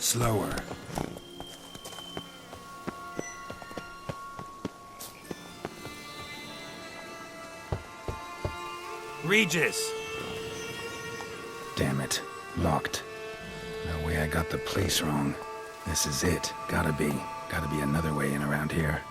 Slower. Regis! Damn it. Locked. No way I got the place wrong. This is it. Gotta be. Gotta be another way in around here.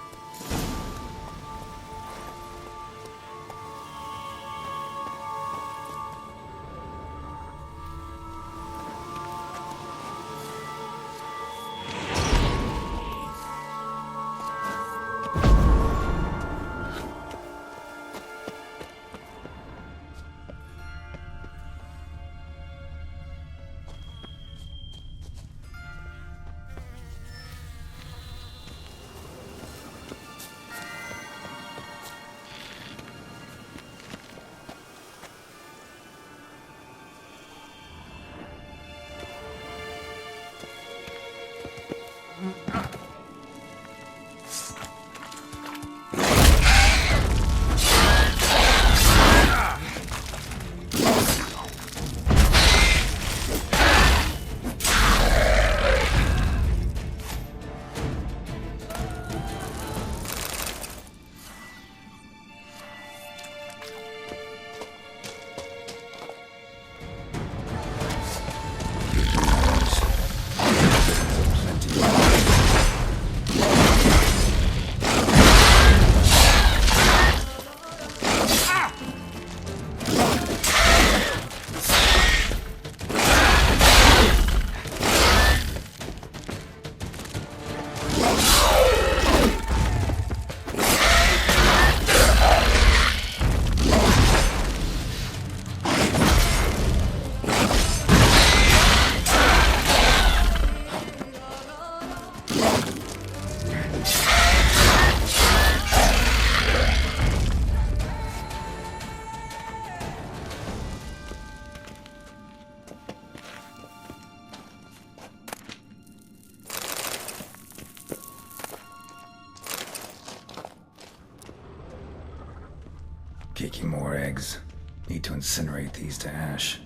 Kicking more eggs. Need to incinerate these to ash.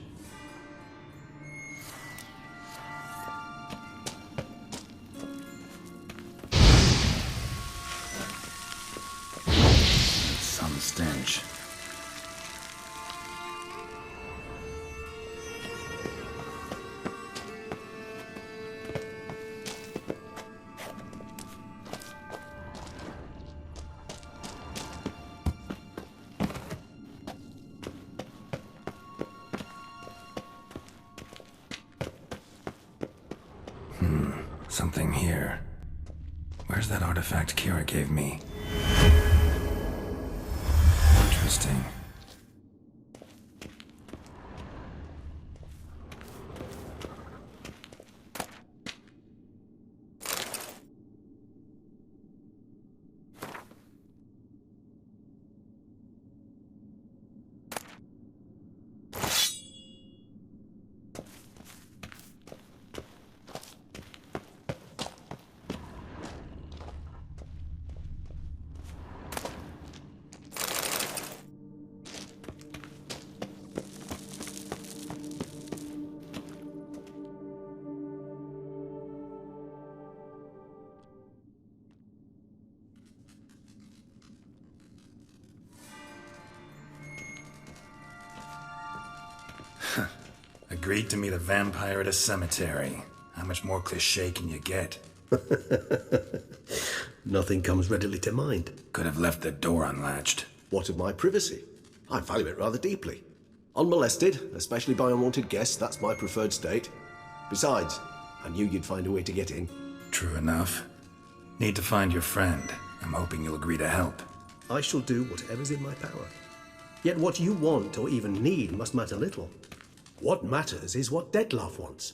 Some stench. Something here. Where's that artifact Kira gave me? Interesting. Agreed to meet a vampire at a cemetery. How much more cliché can you get? Nothing comes readily to mind. Could have left the door unlatched. What of my privacy? I value it rather deeply. Unmolested, especially by unwanted guests, that's my preferred state. Besides, I knew you'd find a way to get in. True enough. Need to find your friend. I'm hoping you'll agree to help. I shall do whatever's in my power. Yet what you want or even need must matter little. What matters is what Dettlaff wants.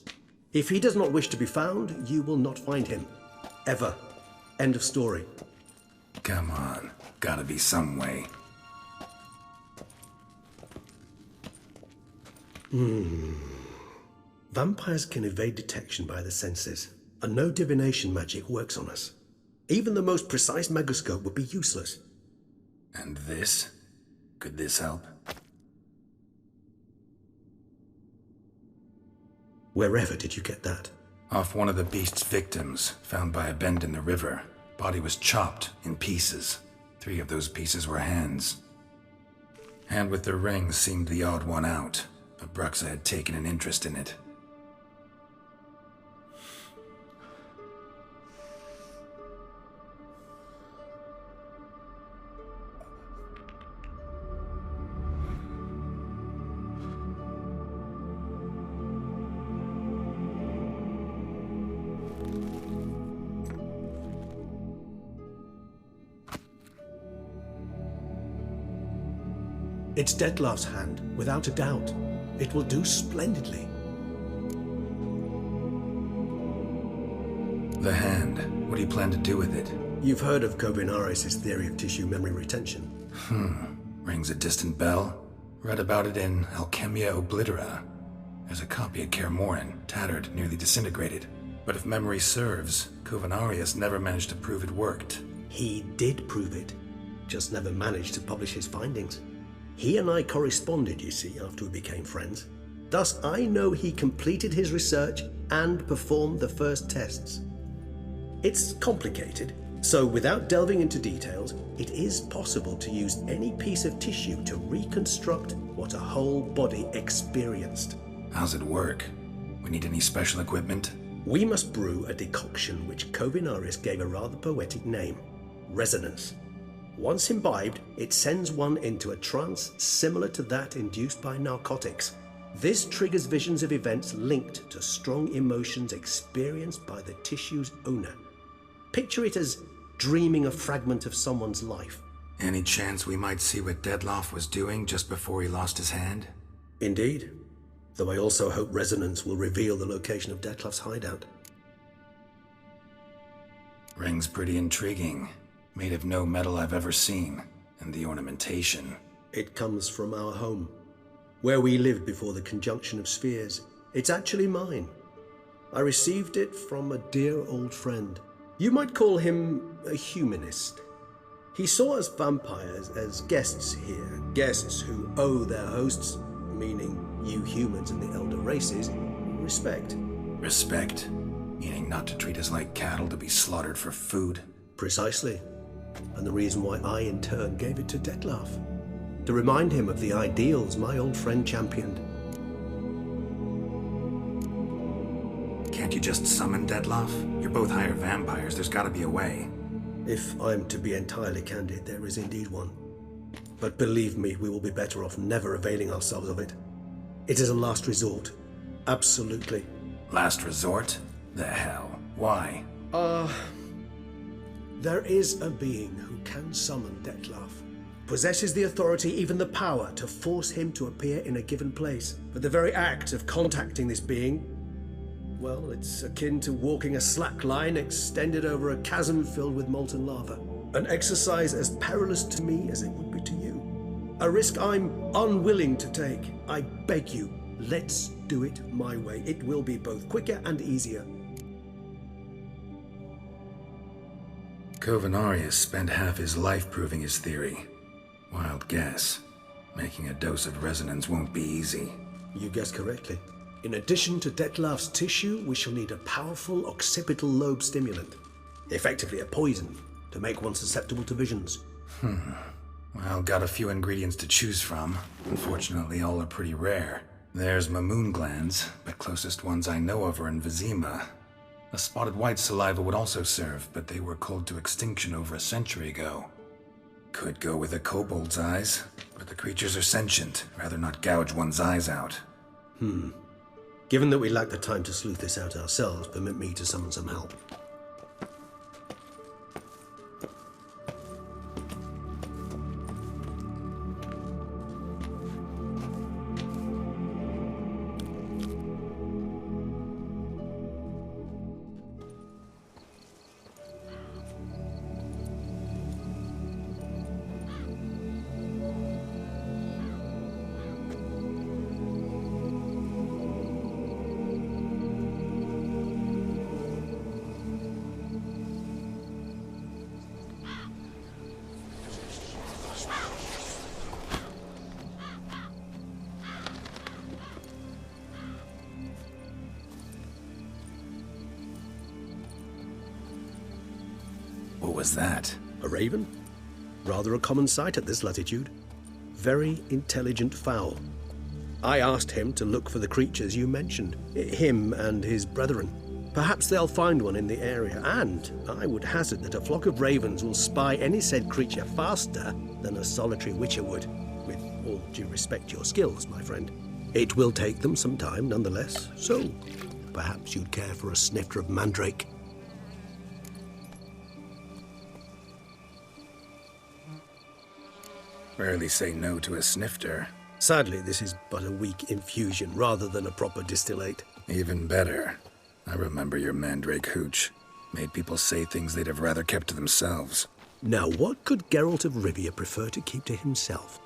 If he does not wish to be found, you will not find him. Ever. End of story. Come on. Gotta be some way. Vampires can evade detection by the senses, and no divination magic works on us. Even the most precise megascope would be useless. And this? Could this help? Wherever did you get that? Off one of the beast's victims, found by a bend in the river. Body was chopped in pieces. 3 of those pieces were hands. Hand with the ring seemed the odd one out, but Bruxa had taken an interest in it. It's Detlef's hand, without a doubt. It will do splendidly. The hand. What do you plan to do with it? You've heard of Comentarios' theory of tissue memory retention. Rings a distant bell. Read about it in Alchemia Oblitera. There's a copy at Kermoran, tattered, nearly disintegrated. But if memory serves, Comentarios never managed to prove it worked. He did prove it, just never managed to publish his findings. He and I corresponded, you see, after we became friends. Thus, I know he completed his research and performed the first tests. It's complicated, so without delving into details, it is possible to use any piece of tissue to reconstruct what a whole body experienced. How's it work? We need any special equipment? We must brew a decoction which Comentarios gave a rather poetic name, resonance. Once imbibed, it sends one into a trance similar to that induced by narcotics. This triggers visions of events linked to strong emotions experienced by the tissue's owner. Picture it as dreaming a fragment of someone's life. Any chance we might see what Detlef was doing just before he lost his hand? Indeed, though I also hope resonance will reveal the location of Detlef's hideout. Ring's pretty intriguing. Made of no metal I've ever seen, and the ornamentation. It comes from our home, where we lived before the conjunction of spheres. It's actually mine. I received it from a dear old friend. You might call him a humanist. He saw us vampires as guests here, guests who owe their hosts, meaning you humans and the elder races, respect. Respect? Meaning not to treat us like cattle to be slaughtered for food? Precisely. And the reason why I, in turn, gave it to Detlef. To remind him of the ideals my old friend championed. Can't you just summon Detlef? You're both higher vampires. There's gotta be a way. If I'm to be entirely candid, there is indeed one. But believe me, we will be better off never availing ourselves of it. It is a last resort. Absolutely. Last resort? The hell? Why? There is a being who can summon Detlef. Possesses the authority, even the power, to force him to appear in a given place. But the very act of contacting this being, well, it's akin to walking a slack line extended over a chasm filled with molten lava. An exercise as perilous to me as it would be to you. A risk I'm unwilling to take. I beg you, let's do it my way. It will be both quicker and easier. Comentarios spent half his life proving his theory. Wild guess. Making a dose of resonance won't be easy. You guessed correctly. In addition to Detlef's tissue, we shall need a powerful occipital lobe stimulant. Effectively a poison, to make one susceptible to visions. Well, got a few ingredients to choose from. Unfortunately, all are pretty rare. There's mamoon glands, but closest ones I know of are in Vizima. A spotted white saliva would also serve, but they were cold to extinction over a century ago. Could go with a kobold's eyes, but the creatures are sentient. Rather not gouge one's eyes out. Given that we lack the time to sleuth this out ourselves, permit me to summon some help. was that? A raven? Rather a common sight at this latitude. Very intelligent fowl. I asked him to look for the creatures you mentioned, him and his brethren. Perhaps they'll find one in the area, and I would hazard that a flock of ravens will spy any said creature faster than a solitary witcher would. With all due respect to your skills, my friend. It will take them some time, nonetheless, so perhaps you'd care for a snifter of mandrake. Rarely say no to a snifter. Sadly, this is but a weak infusion rather than a proper distillate. Even better. I remember your mandrake hooch. Made people say things they'd have rather kept to themselves. Now, what could Geralt of Rivia prefer to keep to himself?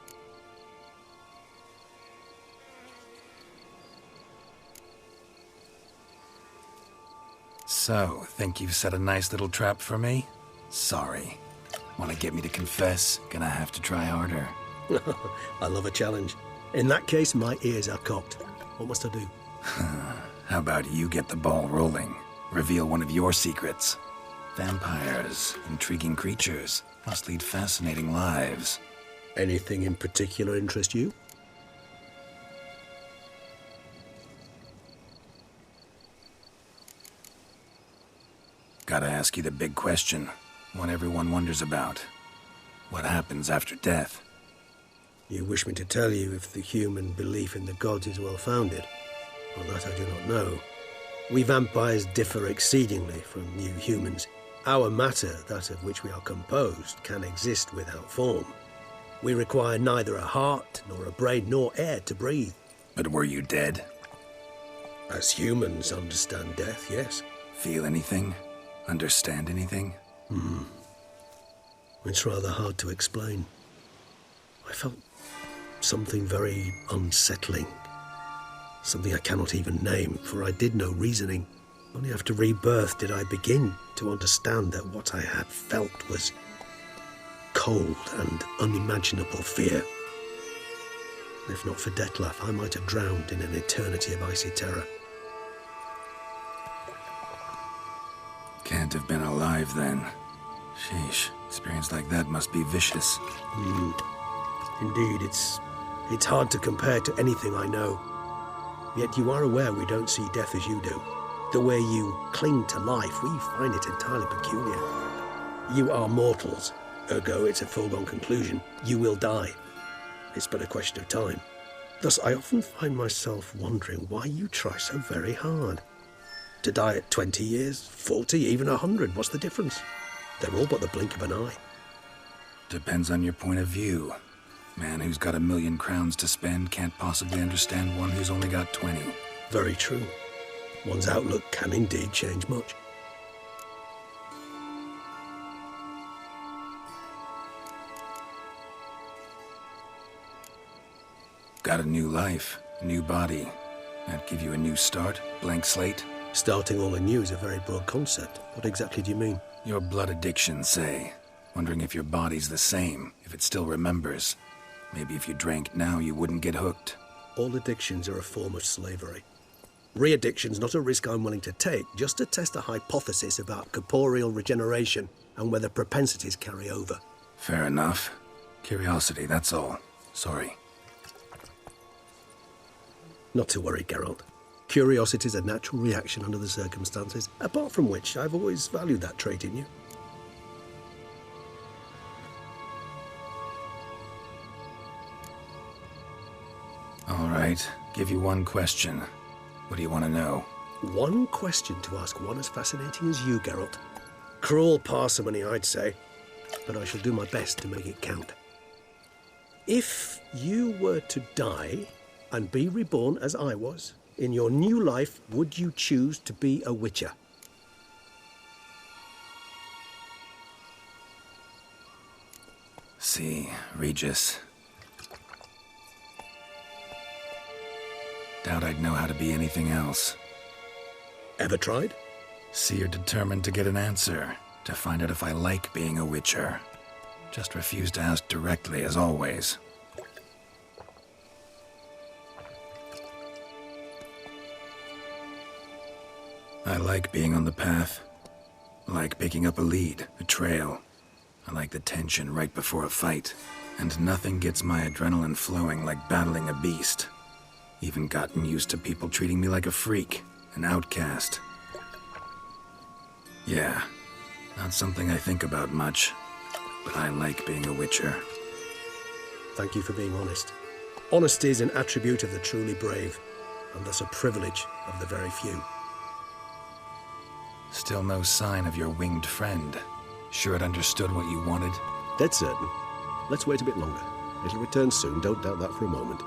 So, think you've set a nice little trap for me? Sorry. Want to get me to confess? Gonna have to try harder. I love a challenge. In that case, my ears are cocked. What must I do? How about you get the ball rolling? Reveal one of your secrets. Vampires, intriguing creatures, must lead fascinating lives. Anything in particular interest you? Gotta ask you the big question. One everyone wonders about. What happens after death? You wish me to tell you if the human belief in the gods is well-founded? Well, that I do not know. We vampires differ exceedingly from you humans. Our matter, that of which we are composed, can exist without form. We require neither a heart, nor a brain, nor air to breathe. But were you dead? As humans understand death, yes. Feel anything? Understand anything? It's rather hard to explain. I felt something very unsettling. Something I cannot even name, for I did no reasoning. Only after rebirth did I begin to understand that what I had felt was cold and unimaginable fear. If not for Detlef, I might have drowned in an eternity of icy terror. Can't have been alive then. Sheesh, experience like that must be vicious. Indeed, it's hard to compare to anything I know. Yet you are aware we don't see death as you do. The way you cling to life, we find it entirely peculiar. You are mortals, ergo it's a foregone conclusion. You will die. It's but a question of time. Thus, I often find myself wondering why you try so very hard. To die at 20 years, 40, even 100, what's the difference? They're all but the blink of an eye. Depends on your point of view. Man who's got 1,000,000 crowns to spend can't possibly understand one who's only got 20. Very true. One's outlook can indeed change much. Got a new life, a new body. That give you a new start, blank slate? Starting all anew is a very broad concept. What exactly do you mean? Your blood addiction, say. Wondering if your body's the same, if it still remembers. Maybe if you drank now, you wouldn't get hooked. All addictions are a form of slavery. Re-addiction's not a risk I'm willing to take, just to test a hypothesis about corporeal regeneration and whether propensities carry over. Fair enough. Curiosity, that's all. Sorry. Not to worry, Geralt. Curiosity is a natural reaction under the circumstances, apart from which I've always valued that trait in you. All right, give you one question. What do you want to know? One question to ask one as fascinating as you, Geralt. Cruel parsimony, I'd say, but I shall do my best to make it count. If you were to die and be reborn as I was, in your new life, would you choose to be a witcher? See, Regis. Doubt I'd know how to be anything else. Ever tried? See, you're determined to get an answer, to find out if I like being a witcher. Just refuse to ask directly, as always. I like being on the path. I like picking up a lead, a trail. I like the tension right before a fight. And nothing gets my adrenaline flowing like battling a beast. Even gotten used to people treating me like a freak, an outcast. Yeah, not something I think about much, but I like being a witcher. Thank you for being honest. Honesty is an attribute of the truly brave, and thus a privilege of the very few. Still no sign of your winged friend. Sure it understood what you wanted? Dead certain. Let's wait a bit longer. It'll return soon, don't doubt that for a moment.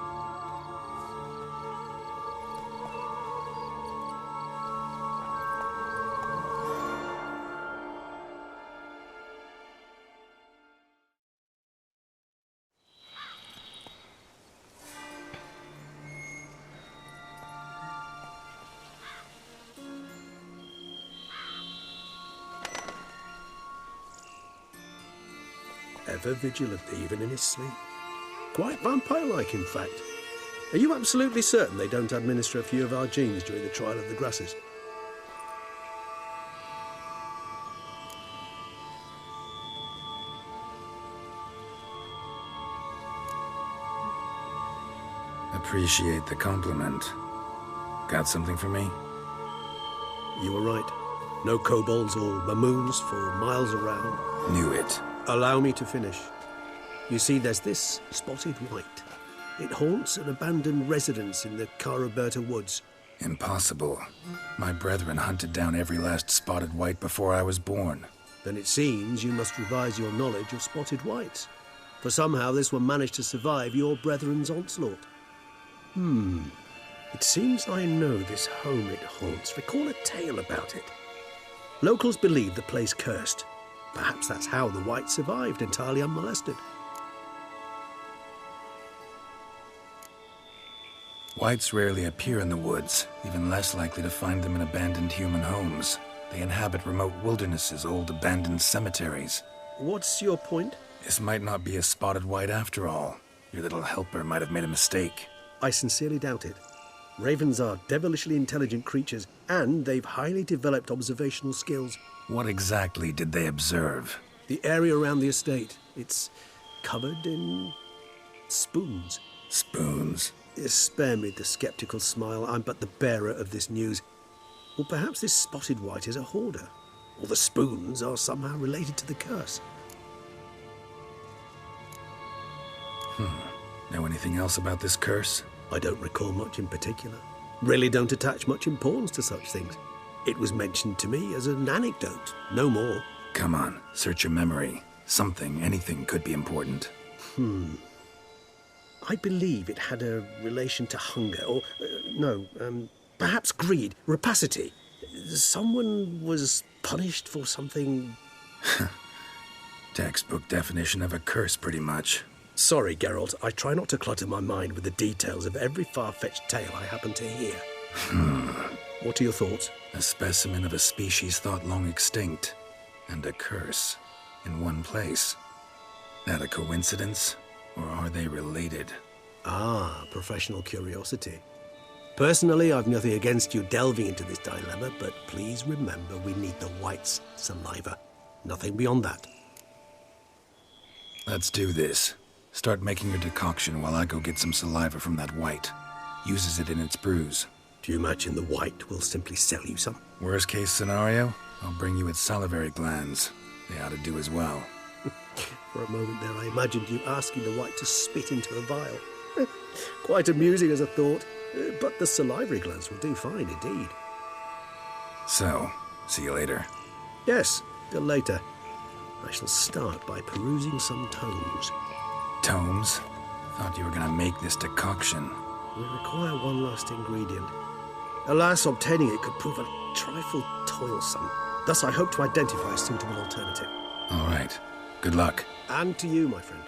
Ever vigilant, even in his sleep. Quite vampire-like, in fact. Are you absolutely certain they don't administer a few of our genes during the trial of the grasses? Appreciate the compliment. Got something for me? You were right. No kobolds or mamoons for miles around. Knew it. Allow me to finish. You see, there's this spotted white. It haunts an abandoned residence in the Caraberta woods. Impossible. My brethren hunted down every last spotted white before I was born. Then it seems you must revise your knowledge of spotted whites. For somehow this one managed to survive your brethren's onslaught. It seems I know this home it haunts. Recall a tale about it. Locals believe the place cursed. Perhaps that's how the whites survived entirely unmolested. Whites rarely appear in the woods, even less likely to find them in abandoned human homes. They inhabit remote wildernesses, old abandoned cemeteries. What's your point? This might not be a spotted white after all. Your little helper might have made a mistake. I sincerely doubt it. Ravens are devilishly intelligent creatures, and they've highly developed observational skills. What exactly did they observe? The area around the estate, it's covered in spoons. Spoons? Spare me the skeptical smile. I'm but the bearer of this news. Or perhaps this spotted white is a hoarder. Or the spoons are somehow related to the curse. Know anything else about this curse? I don't recall much in particular. Really don't attach much importance to such things. It was mentioned to me as an anecdote, no more. Come on, search your memory. Something, anything could be important. I believe it had a relation to hunger, or, perhaps greed, rapacity. Someone was punished for something... Textbook definition of a curse, pretty much. Sorry, Geralt, I try not to clutter my mind with the details of every far-fetched tale I happen to hear. What are your thoughts? A specimen of a species thought long extinct, and a curse, in one place. That a coincidence, or are they related? Ah, professional curiosity. Personally, I've nothing against you delving into this dilemma, but please remember we need the white's saliva. Nothing beyond that. Let's do this. Start making your decoction while I go get some saliva from that white. Uses it in its brews. Do you imagine the white will simply sell you some? Worst case scenario, I'll bring you its salivary glands. They ought to do as well. For a moment there, I imagined you asking the white to spit into a vial. Quite amusing as a thought, but the salivary glands will do fine indeed. So, see you later. Yes, till later. I shall start by perusing some tomes. Tomes? Thought you were gonna make this decoction. We require one last ingredient. Alas, obtaining it could prove a trifle toilsome. Thus, I hope to identify a suitable alternative. All right. Good luck. And to you, my friend.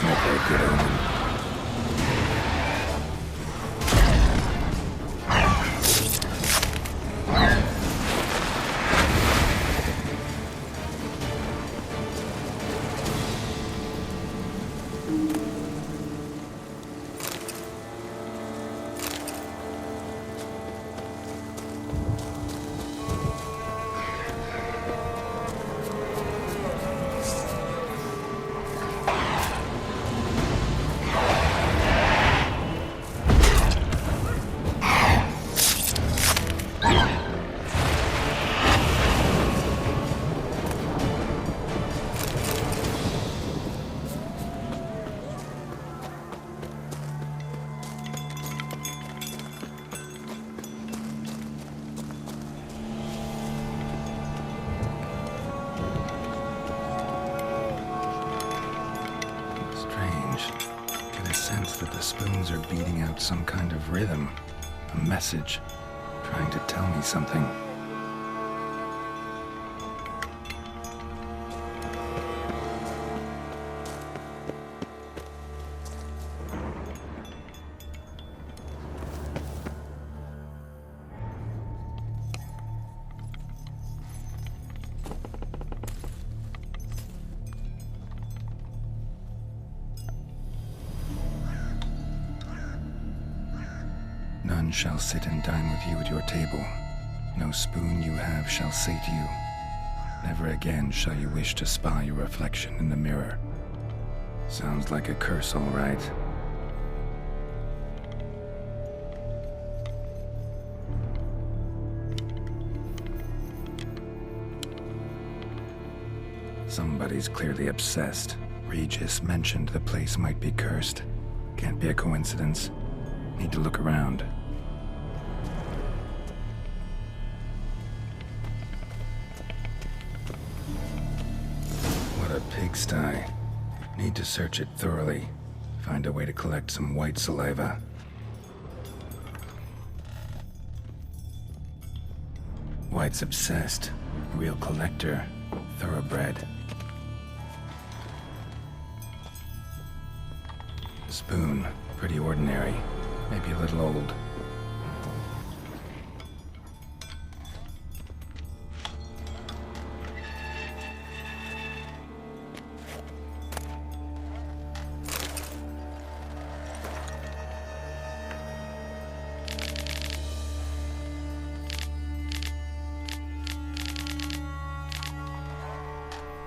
Okay, good omen. That the spoons are beating out some kind of rhythm, a message, trying to tell me something. None shall sit and dine with you at your table. No spoon you have shall say to you, never again shall you wish to spy your reflection in the mirror. Sounds like a curse, all right. Somebody's clearly obsessed. Regis mentioned the place might be cursed. Can't be a coincidence. Need to look around. What a pigsty. Need to search it thoroughly. Find a way to collect some white saliva. White's obsessed. Real collector. Thoroughbred. Spoon. Pretty ordinary. Maybe a little old.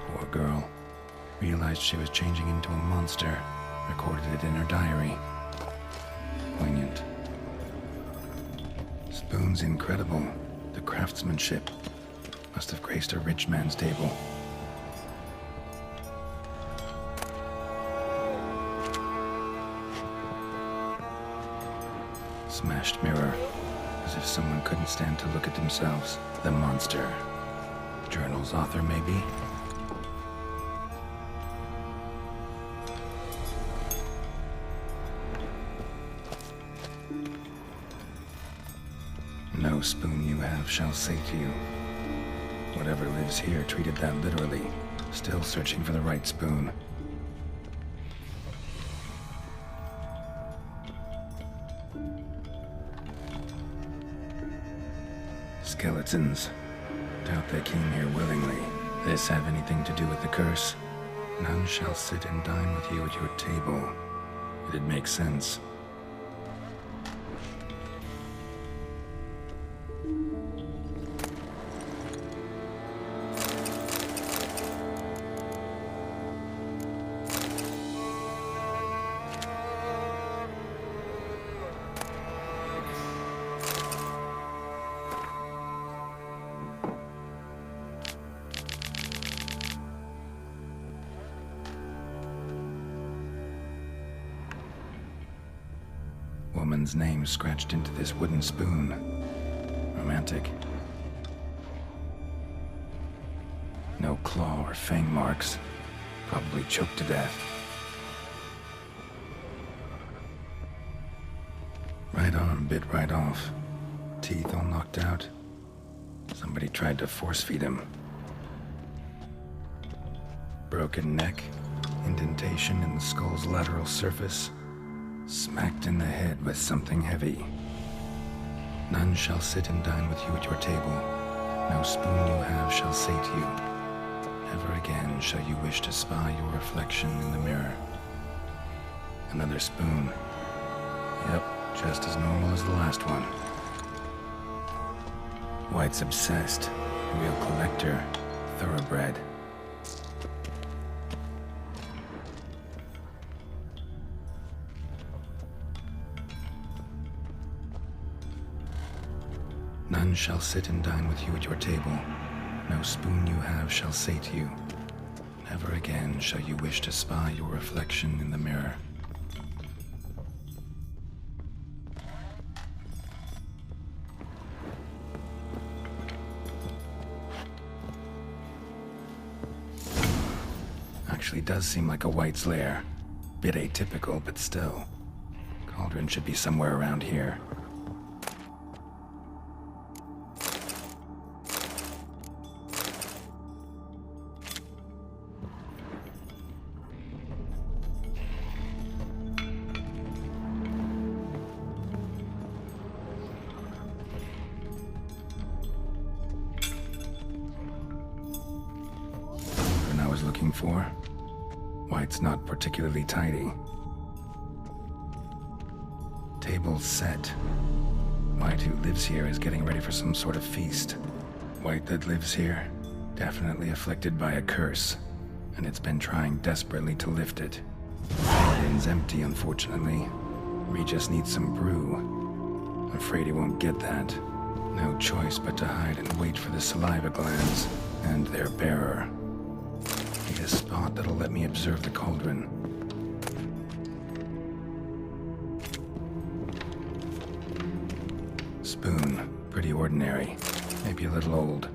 Poor girl. Realized she was changing into a monster. Recorded it in her diary. Poignant. Spoon's incredible. The craftsmanship must have graced a rich man's table. Smashed mirror. As if someone couldn't stand to look at themselves. The monster. Journal's author, maybe? No spoon you have shall say to you. Whatever lives here treated that literally. Still searching for the right spoon. Skeletons. Doubt they came here willingly. This have anything to do with the curse? None shall sit and dine with you at your table. It'd make sense. Woman's name scratched into this wooden spoon. Romantic. No claw or fang marks. Probably choked to death. Right arm bit right off. Teeth all knocked out. Somebody tried to force feed him. Broken neck. Indentation in the skull's lateral surface. Smacked in the head with something heavy. None shall sit and dine with you at your table. No spoon you have shall sate you. Never again shall you wish to spy your reflection in the mirror. Another spoon. Yep, just as normal as the last one. White's obsessed. Real collector. Thoroughbred. None shall sit and dine with you at your table. No spoon you have shall sate you. Never again shall you wish to spy your reflection in the mirror. Actually does seem like a White's lair. Bit atypical, but still. Cauldron should be somewhere around here. Looking for. White's not particularly tidy. Table's set. White, who lives here, is getting ready for some sort of feast. White that lives here, definitely afflicted by a curse, and it's been trying desperately to lift it. Cauldron's empty, unfortunately. Regis needs some brew. Afraid he won't get that. No choice but to hide and wait for the saliva glands and their bearer. Need a spot that'll let me observe the cauldron. Spoon, pretty ordinary. Maybe a little old.